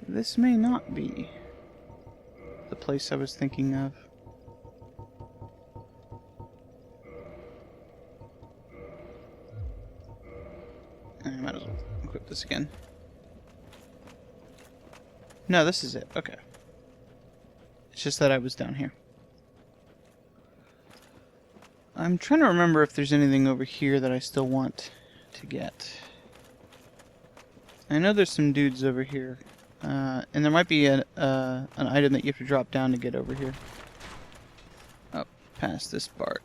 This may not be the place I was thinking of. I might as well equip this again. No, this is it. Okay. It's just that I was down here. I'm trying to remember if there's anything over here that I still want to get. I know there's some dudes over here. And there might be an item that you have to drop down to get over here. Oh, past this part.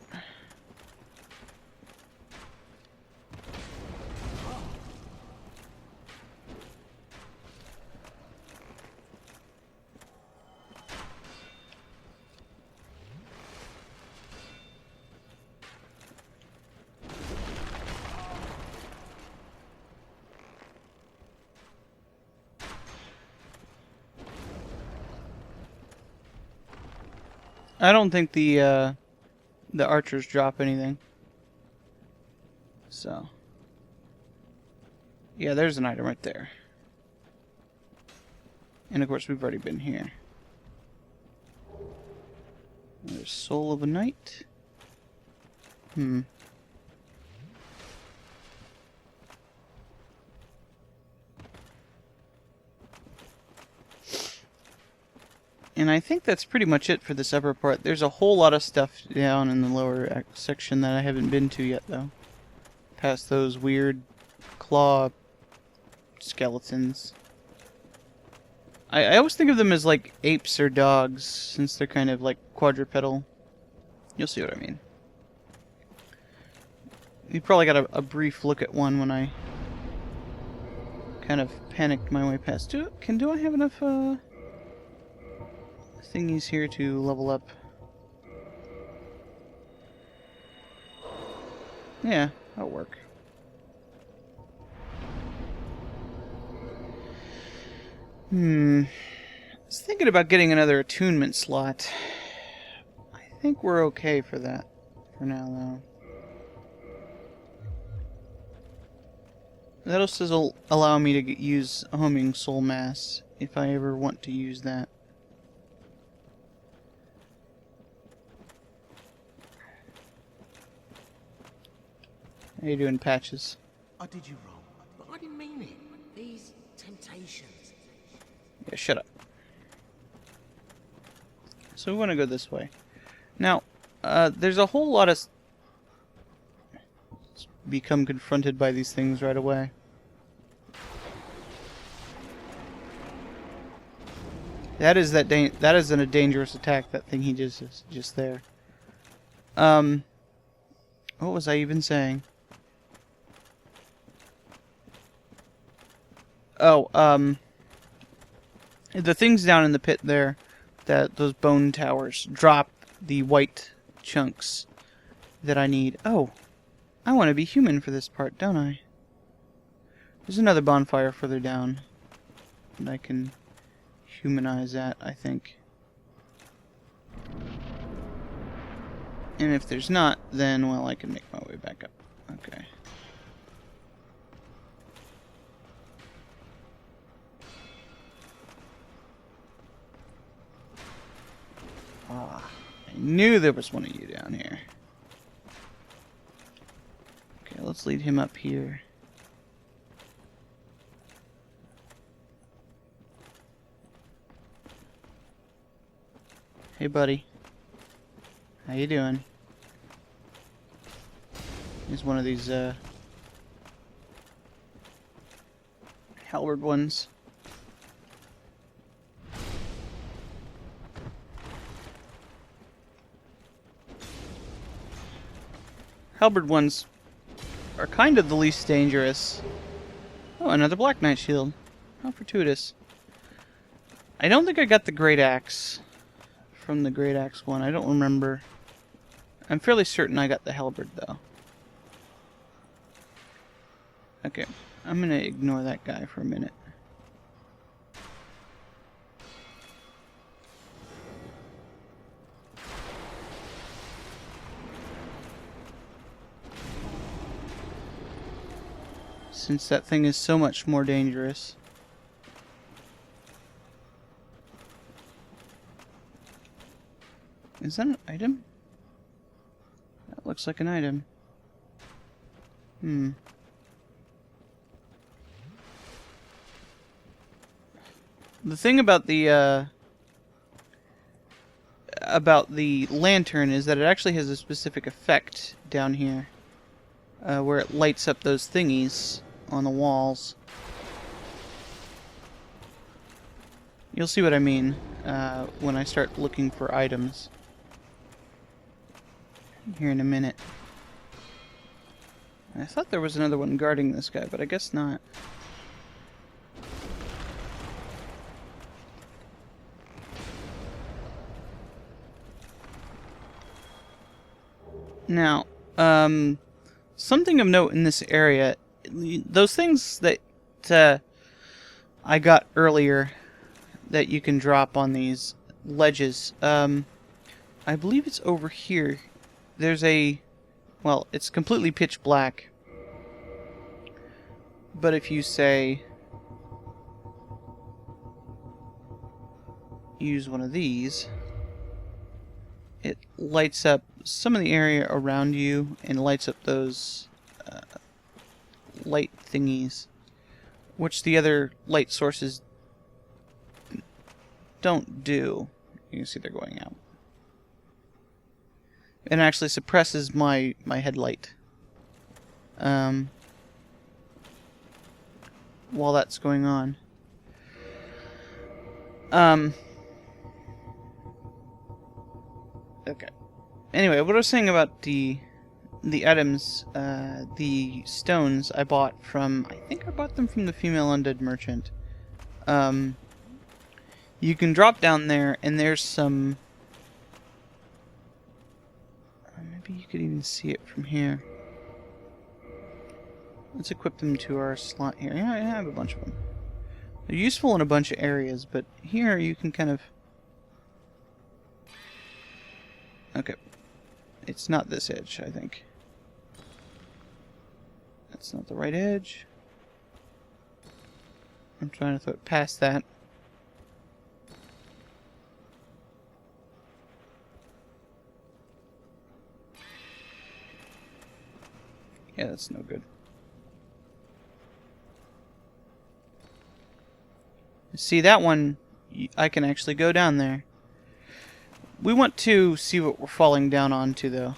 I don't think the archers drop anything. So, yeah, there's an item right there. And of course, we've already been here. There's Soul of a Knight. And I think that's pretty much it for this upper part. There's a whole lot of stuff down in the lower section that I haven't been to yet, though. Past those weird claw skeletons. I always think of them as like apes or dogs, since they're kind of like quadrupedal. You'll see what I mean. You probably got a brief look at one when I kind of panicked my way past. Do I have enough thingies here to level up? Yeah, that'll work. I was thinking about getting another attunement slot. I think we're okay for that for now, though. That also will allow me to use homing soul mass if I ever want to use that. How you doing, Patches? I did you wrong, but I didn't mean it. These temptations. Yeah, shut up. So we want to go this way. Now, there's a whole lot of... become confronted by these things right away. That is a dangerous attack, that thing he just there. What was I even saying? Oh, the things down in the pit there, those bone towers, drop the white chunks that I need. Oh, I want to be human for this part, don't I? There's another bonfire further down, and I can humanize that, I think. And if there's not, then, well, I can make my way back up. Okay. Ah, I knew there was one of you down here. Okay, let's lead him up here. Hey, buddy. How you doing? He's one of these, halberd ones. Halberd ones are kind of the least dangerous. Oh, another Black Knight shield. How fortuitous. I don't think I got the Great Axe from the Great Axe one. I don't remember. I'm fairly certain I got the halberd, though. Okay, I'm gonna ignore that guy for a minute. since that thing is so much more dangerous. Is that an item? That looks like an item. The thing about the lantern is that it actually has a specific effect down here, where it lights up those thingies on the walls. You'll see what I mean when I start looking for items here in a minute. I thought there was another one guarding this guy, but I guess not. Now, something of note in this area, those things that I got earlier that you can drop on these ledges, I believe it's over here. There's a, well, it's completely pitch black, but if you say use one of these, it lights up some of the area around you and lights up those light thingies, which the other light sources don't do. You can see they're going out. It actually suppresses my headlight while that's going on. Okay. Anyway, what I was saying about the items, the stones I bought from, I think I bought them from the female undead merchant. You can drop down there, and there's some. Maybe you could even see it from here. Let's equip them to our slot here. Yeah, I have a bunch of them. They're useful in a bunch of areas, but here you can kind of. Okay. It's not this edge, I think. That's not the right edge. I'm trying to throw it past that. Yeah, that's no good. See, that one, I can actually go down there. We want to see what we're falling down onto, though.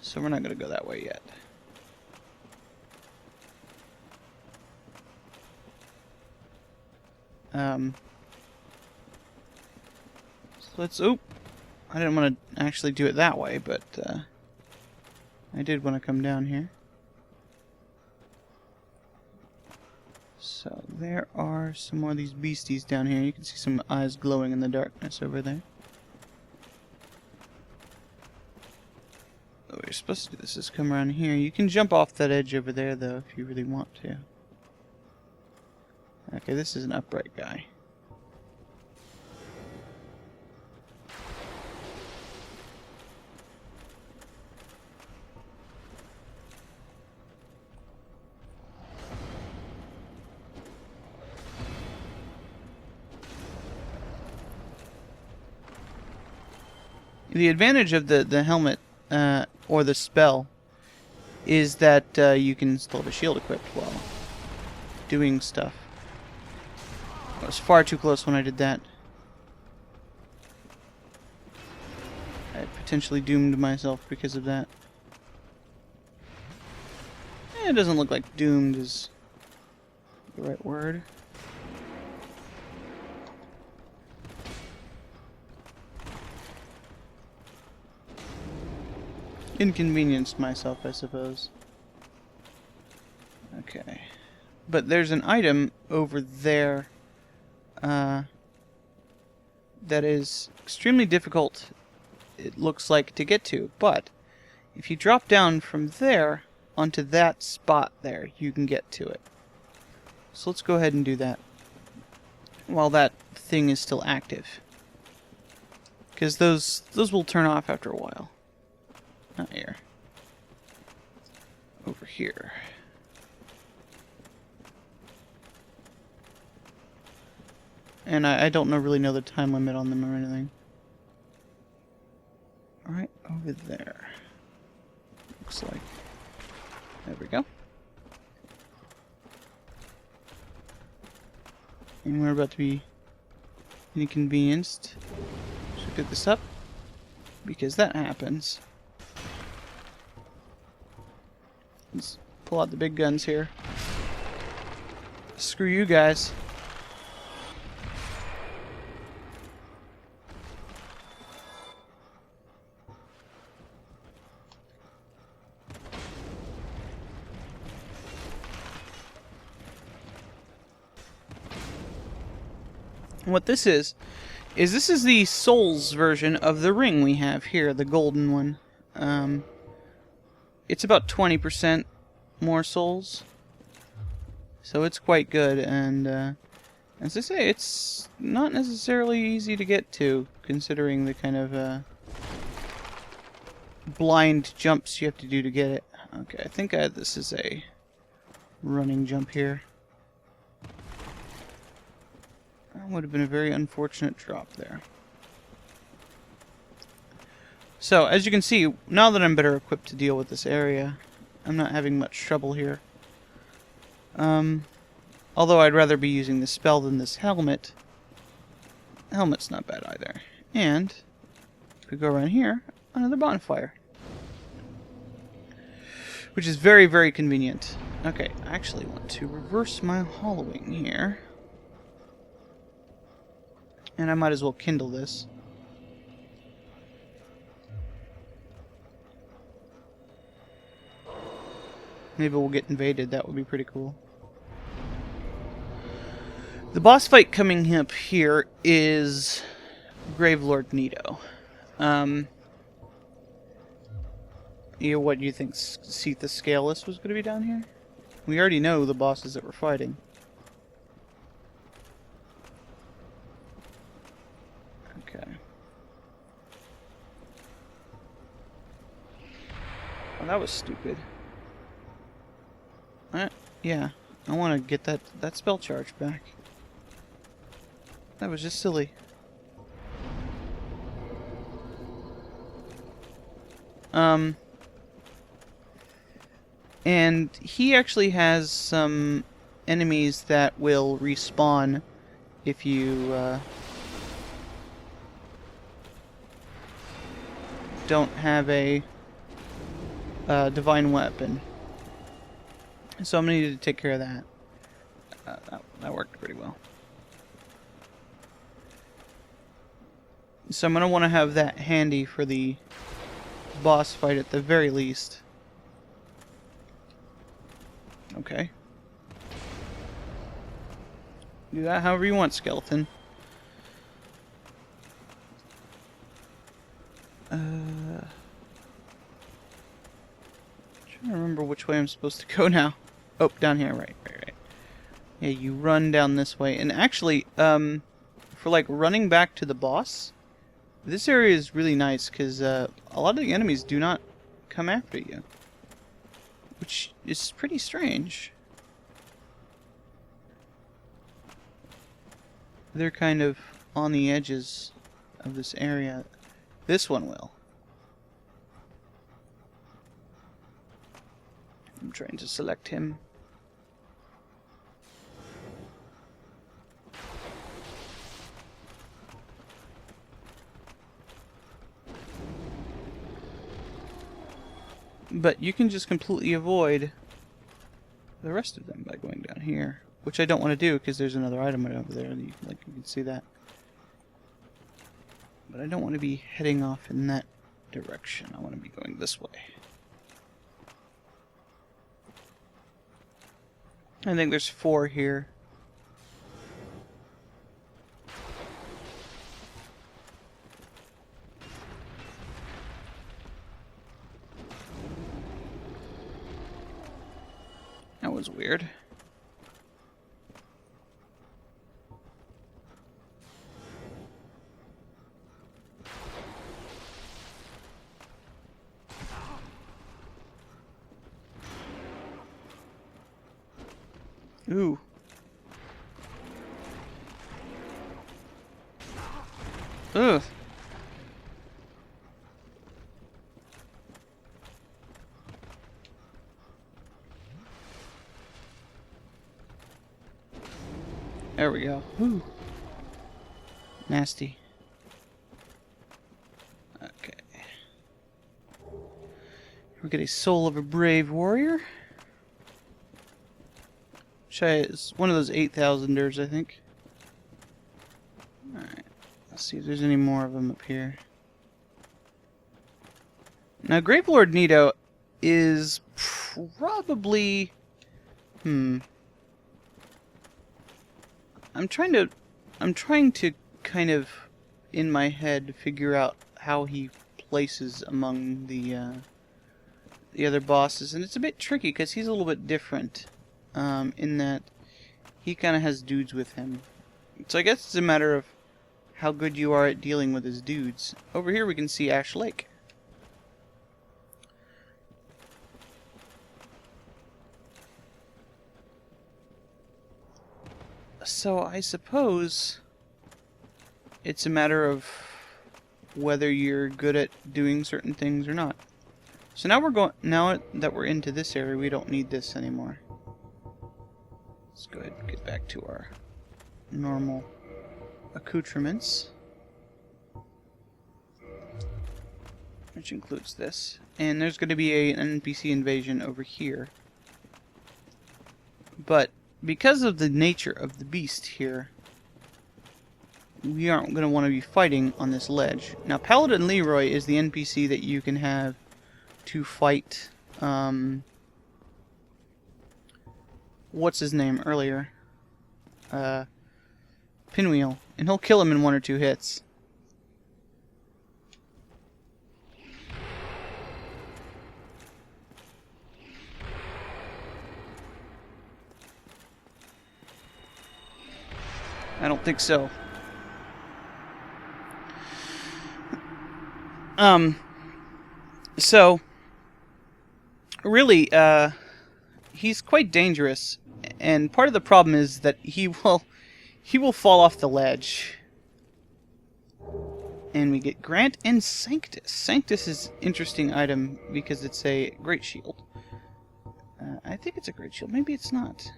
So we're not going to go that way yet. So let's... Oh! I didn't want to actually do it that way, but I did want to come down here. So there are some more of these beasties down here. You can see some eyes glowing in the darkness over there. The way you're supposed to do this is come around here. You can jump off that edge over there, though, if you really want to. Okay, this is an upright guy. The advantage of the helmet, or the spell, is that you can still have a shield equipped while doing stuff. I was far too close when I did that. I potentially doomed myself because of that. It doesn't look like doomed is the right word. Inconvenienced myself, I suppose. Okay. But there's an item over there that is extremely difficult, it looks like, to get to. But if you drop down from there onto that spot there, you can get to it. So let's go ahead and do that while that thing is still active. Because those will turn off after a while. Not here. Over here. And I don't really know the time limit on them or anything. Right over there. Looks like. There we go. And we're about to be inconvenienced. Should pick this up. Because that happens. Let's pull out the big guns here. Screw you guys. What this is this is the Souls version of the ring we have here, the golden one. It's about 20% more souls, so it's quite good, and as I say, it's not necessarily easy to get to, considering the kind of blind jumps you have to do to get it. Okay, I think this is a running jump here. That would have been a very unfortunate drop there. So, as you can see, now that I'm better equipped to deal with this area, I'm not having much trouble here. Although I'd rather be using this spell than this helmet. The helmet's not bad either. And, if we go around here, another bonfire. Which is very, very convenient. Okay, I actually want to reverse my hollowing here. And I might as well kindle this. Maybe we'll get invaded. That would be pretty cool. The boss fight coming up here is Gravelord Nito. What do you think? Seath Scaleless was going to be down here? We already know the bosses that we're fighting. Okay. Oh, that was stupid. Yeah, I want to get that spell charge back. That was just silly. And he actually has some enemies that will respawn if you don't have a divine weapon. So I'm going to need to take care of that. That worked pretty well. So I'm going to want to have that handy for the boss fight at the very least. Okay. Do that however you want, skeleton. Trying to remember which way I'm supposed to go now. Oh, down here, right. Yeah, you run down this way. And actually, for like running back to the boss, this area is really nice because a lot of the enemies do not come after you, which is pretty strange. They're kind of on the edges of this area. This one will. I'm trying to select him. But you can just completely avoid the rest of them by going down here, which I don't want to do because there's another item over there. You can see that. But I don't want to be heading off in that direction. I want to be going this way. I think there's 4 here. That was weird. Ooh. Ugh. There we go. Whew. Nasty. Okay. We get a soul of a brave warrior. It's one of those 8,000ers, I think. Alright. Let's see if there's any more of them up here. Now, Gravelord Nito is probably... I'm trying to kind of, in my head, figure out how he places among the other bosses, and it's a bit tricky because he's a little bit different, in that he kind of has dudes with him. So I guess it's a matter of how good you are at dealing with his dudes. Over here we can see Ash Lake. So I suppose it's a matter of whether you're good at doing certain things or not. So now now that we're into this area, we don't need this anymore. Let's go ahead and get back to our normal accoutrements, which includes this. And there's going to be an NPC invasion over here. But because of the nature of the beast here, we aren't going to want to be fighting on this ledge. Now, Paladin Leroy is the NPC that you can have to fight, what's his name earlier? Pinwheel. And he'll kill him in 1 or 2 hits. I don't think so. So really, he's quite dangerous, and part of the problem is that he will fall off the ledge. And we get Grant and Sanctus. Sanctus is an interesting item because it's a great shield. I think it's a great shield. Maybe it's not.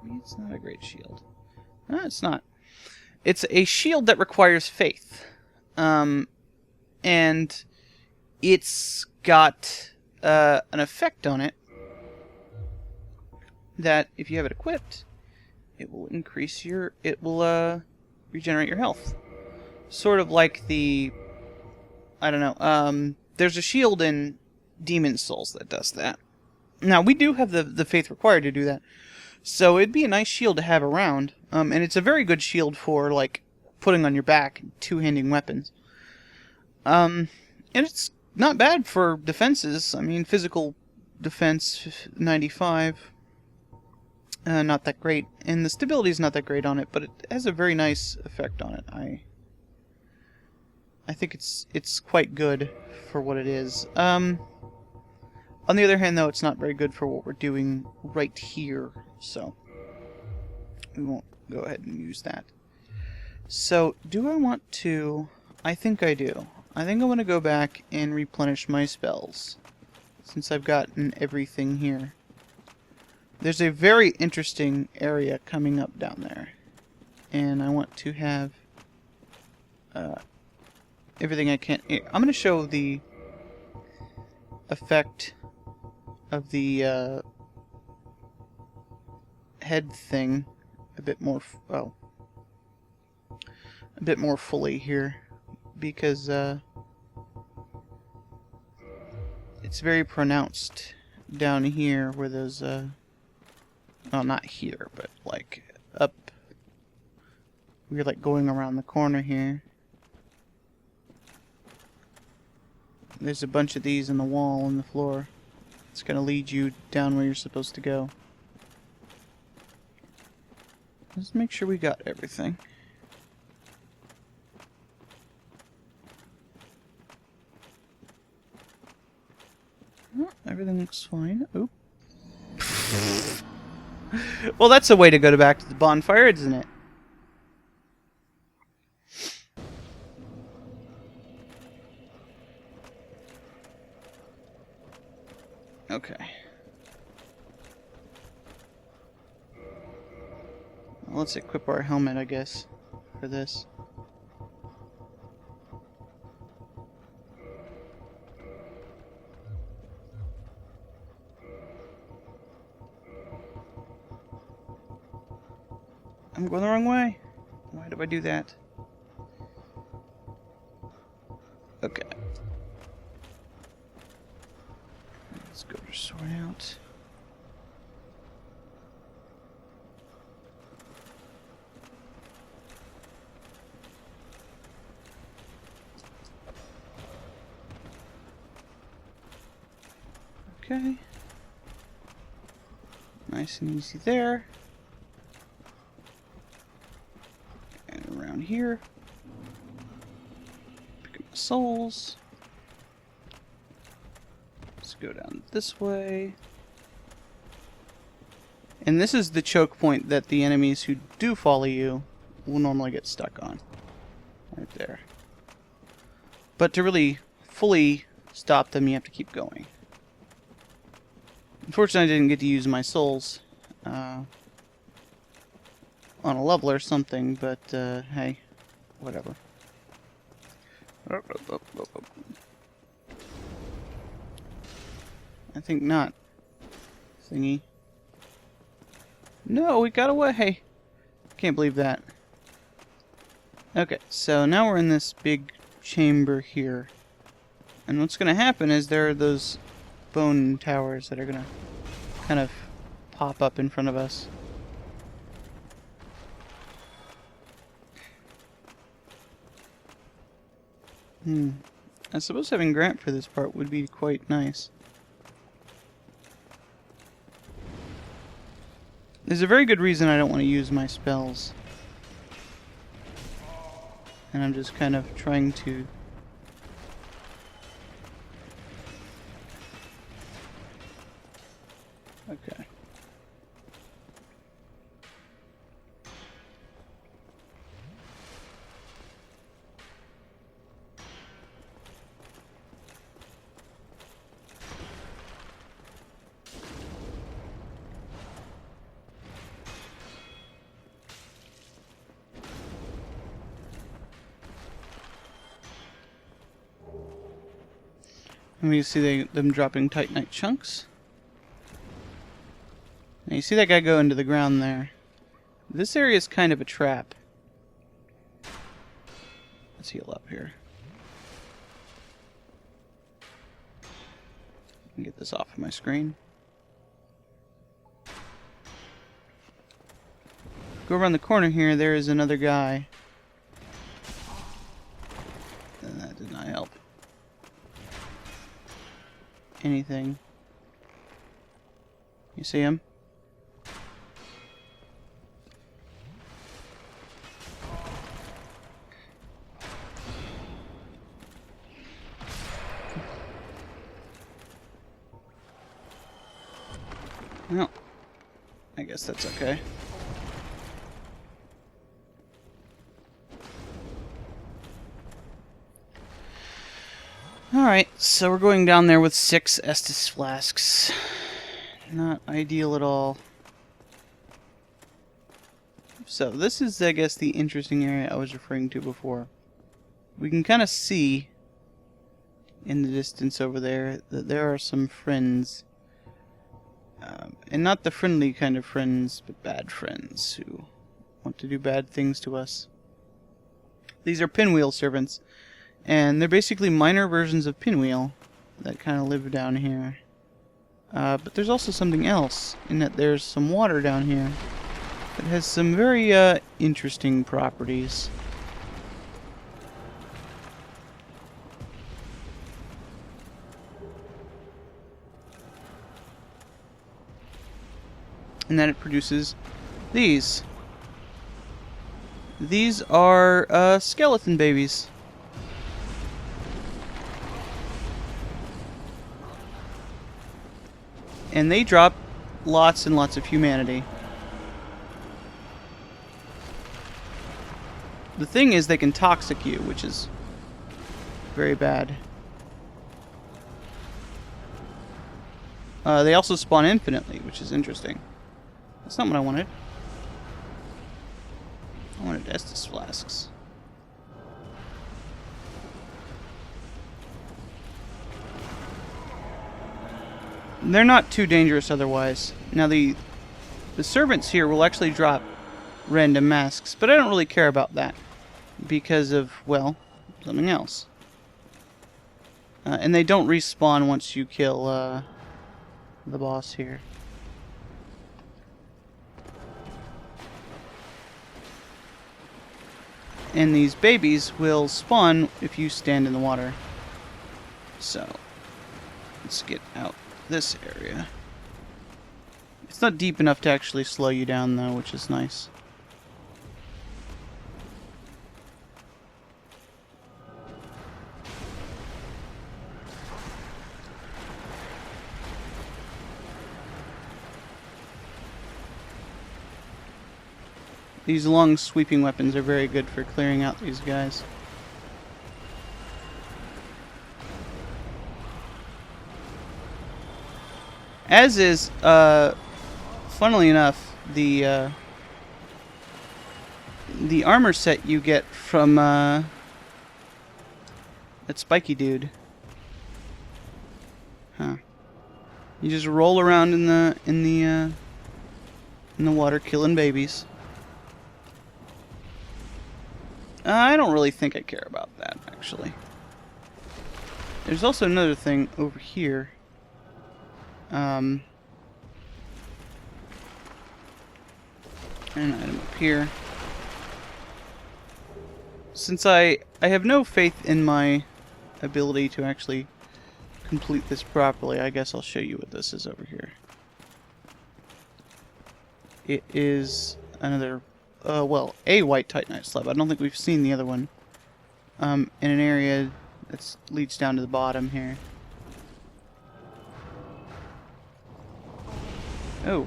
Maybe it's not a great shield. No, it's not. It's a shield that requires faith. And it's got an effect on it that if you have it equipped, it will increase your... It will regenerate your health. Sort of like the... I don't know. There's a shield in Demon Souls that does that. Now, we do have the faith required to do that. So it'd be a nice shield to have around. And it's a very good shield for, like, putting on your back, two-handing weapons. And it's not bad for defenses. I mean, physical defense, 95. Not that great. And the stability is not that great on it, but it has a very nice effect on it. I think it's quite good for what it is. On the other hand, though, it's not very good for what we're doing right here, so we won't go ahead and use that. So, do I want to... I think I do. I think I want to go back and replenish my spells, since I've gotten everything here. There's a very interesting area coming up down there, and I want to have everything I can... I'm going to show the effect of the head thing a bit more a bit more fully here, because it's very pronounced down here where those well, not here, but like up, we're like going around the corner here. There's a bunch of these in the wall and the floor. It's going to lead you down where you're supposed to go. Let's make sure we got everything. Oh, everything looks fine. Oop. Well, that's a way to go back to the bonfire, isn't it? Okay. Well, let's equip our helmet, I guess, for this. I'm going the wrong way. Why do I do that? Okay. Let's go to sort out. Okay. Nice and easy there. And around here. Pick up my souls. Let's go down this way. And this is the choke point that the enemies who do follow you will normally get stuck on. Right there. But to really fully stop them, you have to keep going. Unfortunately, I didn't get to use my souls on a level or something, but hey, whatever. I think not. Thingy. No, we got away! Can't believe that. Okay, so now we're in this big chamber here. And what's going to happen is there are those bone towers that are going to kind of pop up in front of us. I suppose having Grant for this part would be quite nice. There's a very good reason I don't want to use my spells. And I'm just kind of trying to... Okay. And we see them dropping Titanite chunks. Now you see that guy go into the ground there. This area is kind of a trap. Let's heal up here. Get this off of my screen. Go around the corner here, there is another guy. And that did not help. Anything. You see him? Well, I guess that's okay. Alright, so we're going down there with 6 Estus flasks. Not ideal at all. So, this is, I guess, the interesting area I was referring to before. We can kind of see in the distance over there that there are some friends. And not the friendly kind of friends, but bad friends who want to do bad things to us. These are pinwheel servants. And they're basically minor versions of Pinwheel that kind of live down here. But there's also something else, in that there's some water down here that has some very interesting properties. And that it produces these. These are skeleton babies. And they drop lots and lots of humanity. The thing is, they can toxic you, which is very bad. They also spawn infinitely, which is interesting. That's not what I wanted. I wanted Estus flasks. They're not too dangerous otherwise. Now the servants here will actually drop random masks, but I don't really care about that because of, well, something else. And they don't respawn once you kill the boss here. And these babies will spawn if you stand in the water. So, let's get out this area. It's not deep enough to actually slow you down though, which is nice. These long sweeping weapons are very good for clearing out these guys. As is, funnily enough, the armor set you get from that spiky dude. Huh. You just roll around in the water killing babies. I don't really think I care about that, actually. There's also another thing over here. An item up here. Since I have no faith in my ability to actually complete this properly, I guess I'll show you what this is over here. It is another, well, a white titanite slab. I don't think we've seen the other one. In an area that leads down to the bottom here. Oh.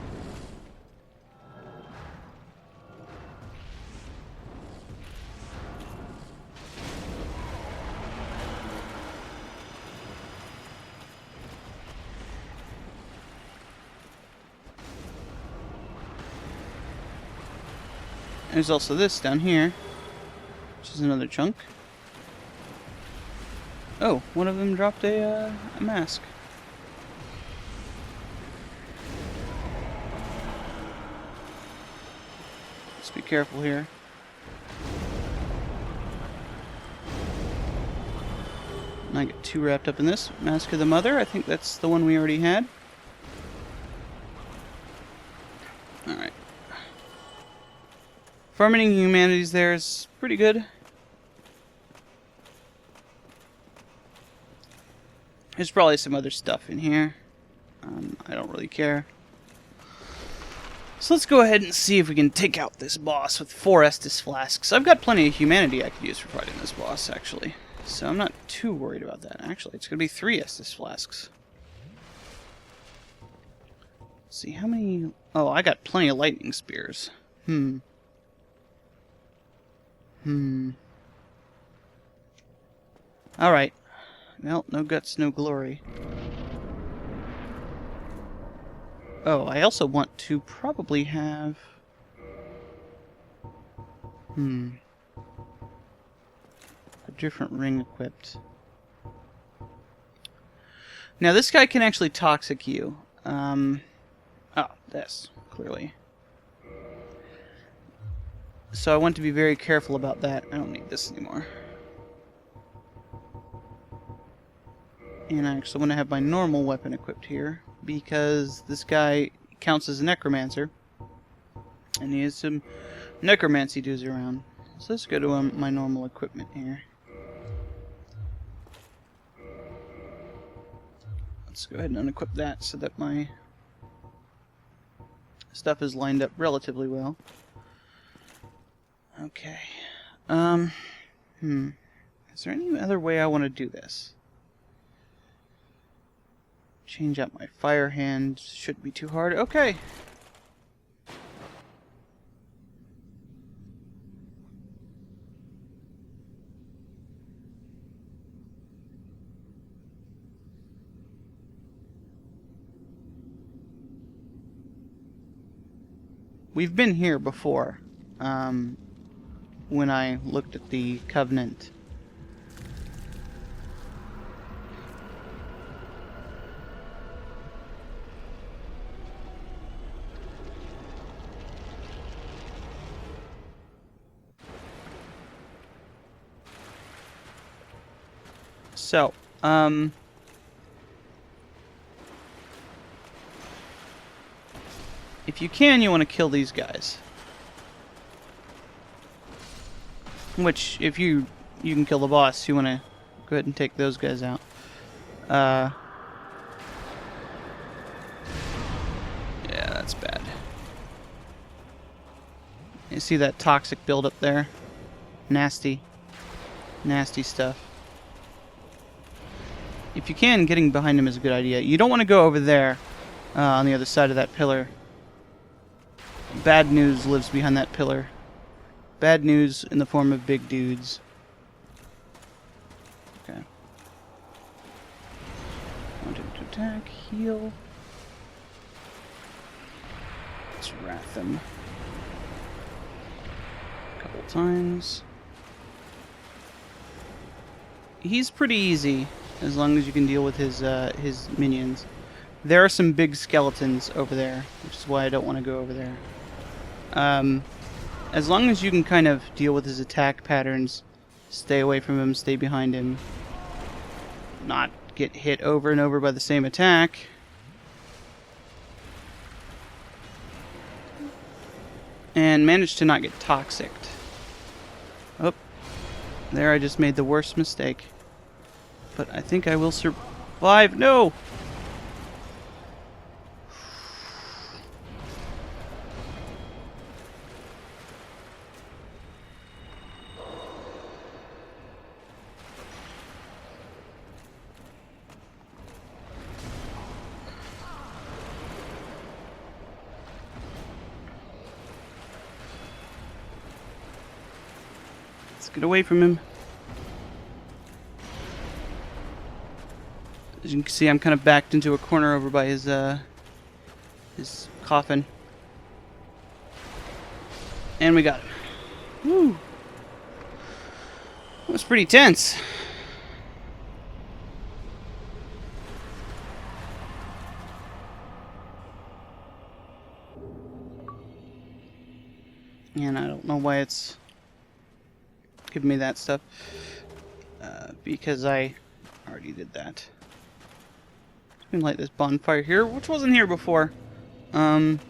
There's also this down here, which is another chunk. Oh, one of them dropped a mask. Let's be careful here. Not get too wrapped up in this. Mask of the Mother, I think that's the one we already had. Alright. Farming humanities there is pretty good. There's probably some other stuff in here. I don't really care. So let's go ahead and see if we can take out this boss with 4 Estus flasks. I've got plenty of humanity I could use for fighting this boss, actually. So I'm not too worried about that. Actually, it's going to be 3 Estus flasks. Let's see, how many... Oh, I got plenty of lightning spears. Alright. Well, no guts, no glory. Oh, I also want to probably have... a different ring equipped. Now, this guy can actually toxic you. Oh, this, clearly. So I want to be very careful about that. I don't need this anymore. And I actually want to have my normal weapon equipped here, because this guy counts as a necromancer, and he has some necromancy dudes around. So let's go to my normal equipment here. Let's go ahead and unequip that so that my stuff is lined up relatively well. Okay. Is there any other way I want to do this? Change out my fire hand. Shouldn't be too hard. Okay. we've been here before. When I looked at the Covenant. So, if you can, you want to kill these guys. Which, if you can kill the boss, you want to go ahead and take those guys out. Yeah, that's bad. You see that toxic buildup there? Nasty. Nasty stuff. If you can, getting behind him is a good idea. You don't want to go over there on the other side of that pillar. Bad news lives behind that pillar. Bad news in the form of big dudes. Okay. Wanted to attack, heal. Let's wrath him a couple times. He's pretty easy as long as you can deal with his minions. There are some big skeletons over there, which is why I don't want to go over there. As long as you can kind of deal with his attack patterns, stay away from him, stay behind him, not get hit over and over by the same attack. And manage to not get toxicked. Oh, there I just made the worst mistake. But I think I will survive. No! Let's get away from him. As you can see, I'm kind of backed into a corner over by his coffin. And we got him. Woo! That was pretty tense. And I don't know why it's giving me that stuff. Because I already did that. We can light this bonfire here, which wasn't here before. And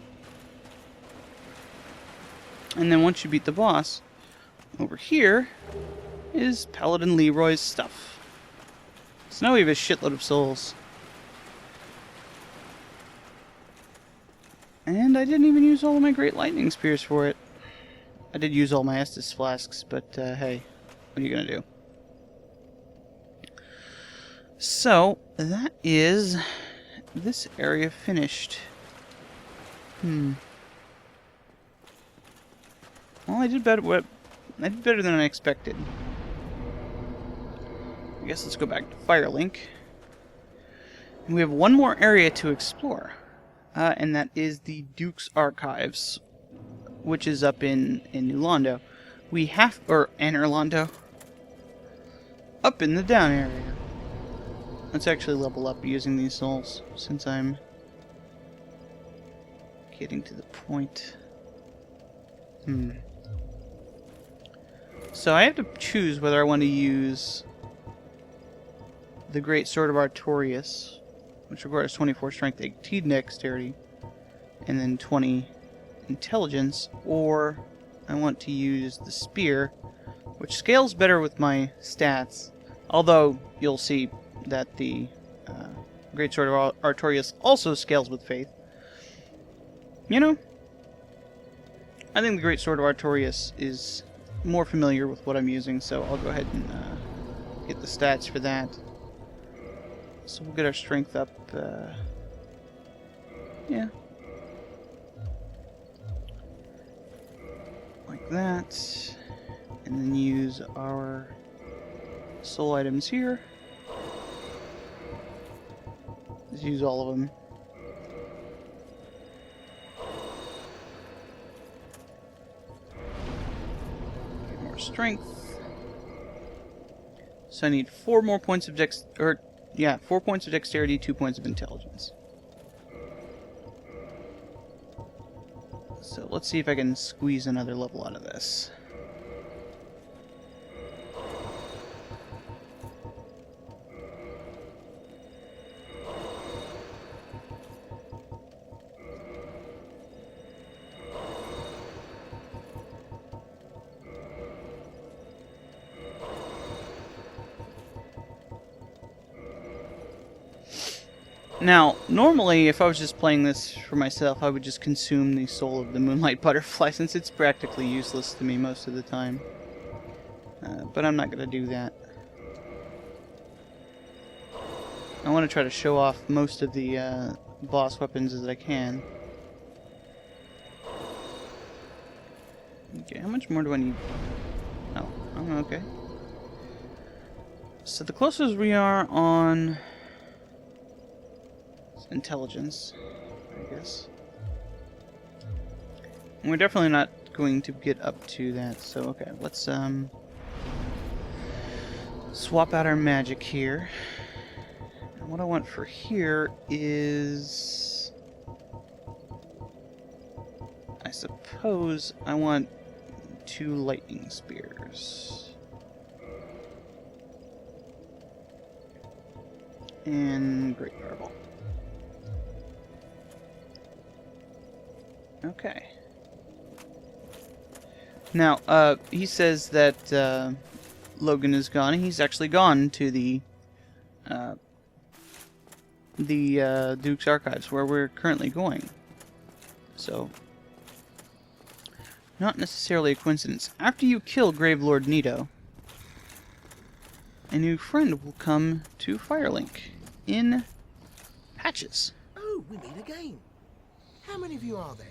then once you beat the boss, over here is Paladin Leroy's stuff. So now we have a shitload of souls. And I didn't even use all of my Great Lightning Spears for it. I did use all my Estus Flasks, but hey, what are you gonna do? So, that is this area finished. Well, I did better than I expected. I guess let's go back to Firelink. And we have one more area to explore. And that is the Duke's Archives, which is up in New Londo. We have... or Anor Londo. Up in the down area. Let's actually level up using these souls, since I'm getting to the point. So I have to choose whether I want to use the Great Sword of Artorias, which requires 24 strength, 18 dexterity, and then 20 intelligence, or I want to use the spear, which scales better with my stats, although you'll see that the Great Sword of Artorias also scales with faith. You know, I think the Great Sword of Artorias is more familiar with what I'm using, so I'll go ahead and get the stats for that. So we'll get our strength up, yeah. Like that. And then use our soul items here. Just use all of them. strength. So I need 4 more points of 4 points of dexterity, 2 points of intelligence. So let's see if I can squeeze another level out of this. Now, normally, if I was just playing this for myself, I would just consume the soul of the Moonlight Butterfly, since it's practically useless to me most of the time. But I'm not going to do that. I want to try to show off most of the boss weapons as I can. Okay, how much more do I need? Oh, okay. So the closest we are on intelligence, I guess. And we're definitely not going to get up to that, so okay, let's swap out our magic here. And what I want for here is, I suppose I want 2 lightning spears. And great fireball. Okay. Now, he says that Logan is gone. He's actually gone to the Duke's Archives, where we're currently going. So, not necessarily a coincidence. After you kill Gravelord Nito, a new friend will come to Firelink in patches. Oh, we meet again. How many of you are there?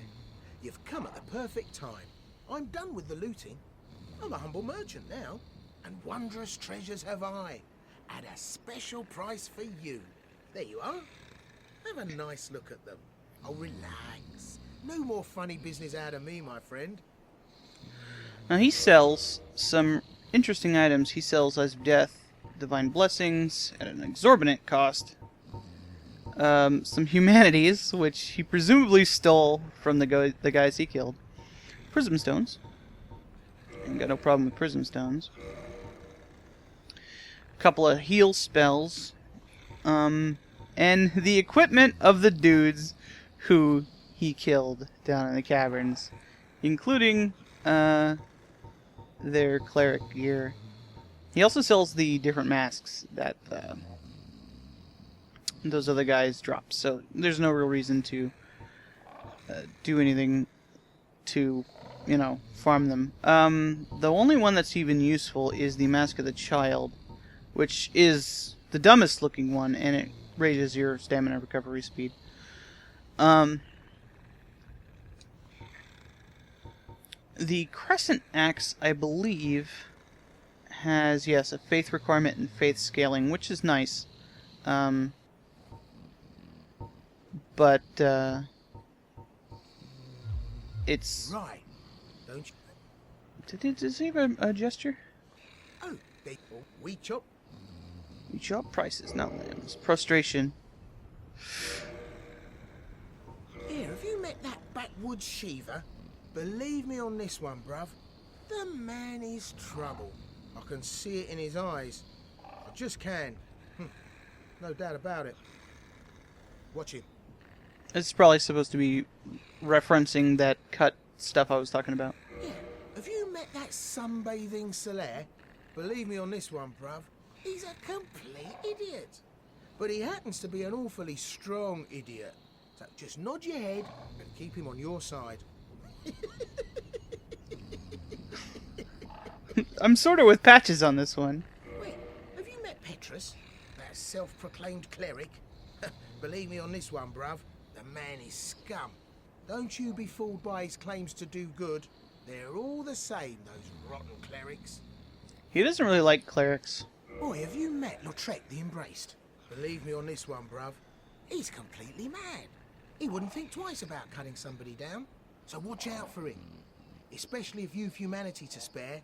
You've come at the perfect time. I'm done with the looting. I'm a humble merchant now, and wondrous treasures have I, at a special price for you. There you are. Have a nice look at them. Oh, relax. No more funny business out of me, my friend. Now, he sells some interesting items. He sells Eyes of Death, Divine Blessings, at an exorbitant cost. Some humanities, which he presumably stole from the guys he killed. Prism Stones. Ain't got no problem with Prism Stones. A couple of heal spells. And the equipment of the dudes who he killed down in the caverns. Including, their cleric gear. He also sells the different masks that, those other guys drop, so there's no real reason to do anything to, farm them. The only one that's even useful is the Mask of the Child, which is the dumbest looking one, and it raises your stamina recovery speed. The Crescent Axe, I believe, has, yes, a faith requirement and faith scaling, which is nice. But, it's... Right. Don't you... Does he have a gesture? Oh, we chop. We chop prices, not lambs. Prostration. Here, have you met that backwoods Shiva? Believe me on this one, bruv. The man is trouble. I can see it in his eyes. I just can. No doubt about it. Watch him. It's probably supposed to be referencing that cut stuff I was talking about. Yeah. Have you met that sunbathing Solaire? Believe me on this one, bruv. He's a complete idiot. But he happens to be an awfully strong idiot. So just nod your head and keep him on your side. I'm sort of with Patches on this one. Wait, have you met Petrus? That self-proclaimed cleric? Believe me on this one, bruv. The man is scum. Don't you be fooled by his claims to do good. They're all the same, those rotten clerics. He doesn't really like clerics. Boy, have you met Lautrec the Embraced? Believe me on this one, bruv. He's completely mad. He wouldn't think twice about cutting somebody down. So watch out for him. Especially if you've humanity to spare.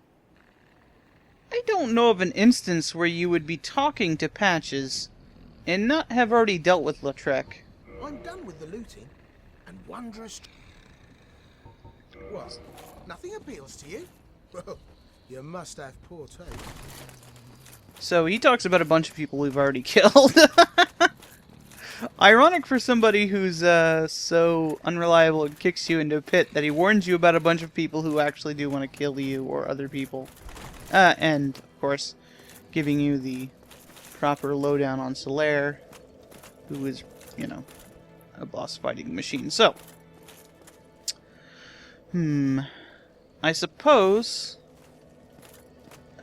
I don't know of an instance where you would be talking to Patches and not have already dealt with Lautrec. I'm done with the looting, and wondrous... What? Nothing appeals to you? Well, you must have poor taste. So he talks about a bunch of people we've already killed. Ironic for somebody who's so unreliable and kicks you into a pit that he warns you about a bunch of people who actually do want to kill you or other people. And, of course, giving you the proper lowdown on Solaire, who is, you know, a boss fighting machine. So, I suppose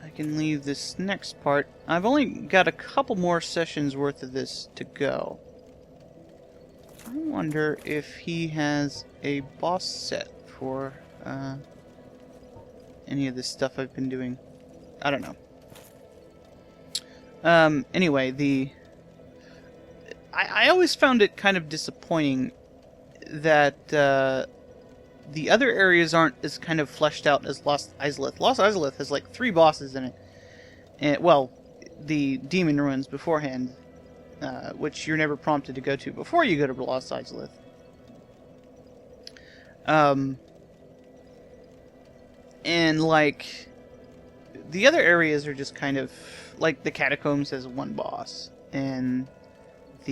I can leave this next part. I've only got a couple more sessions worth of this to go. I wonder if he has a boss set for any of this stuff I've been doing. I don't know. Anyway, I always found it kind of disappointing that the other areas aren't as kind of fleshed out as Lost Izalith. Lost Izalith has like 3 bosses in it. And, well, the Demon Ruins beforehand, which you're never prompted to go to before you go to Lost Izalith. And, like, the other areas are just kind of, like, the Catacombs has 1 boss, and what's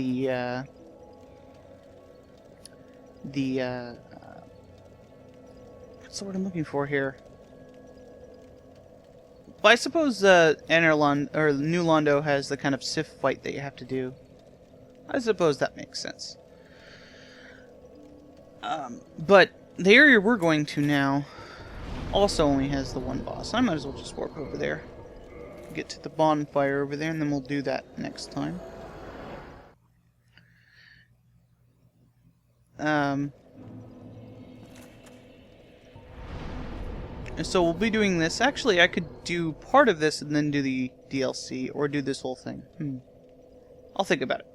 the word I'm looking for here? Well, I suppose or New Londo has the kind of Sif fight that you have to do. I suppose that makes sense. But the area we're going to now also only has the 1 boss. I might as well just warp over there. Get to the bonfire over there, and then we'll do that next time. So we'll be doing this. Actually, I could do part of this and then do the DLC, or do this whole thing. I'll think about it.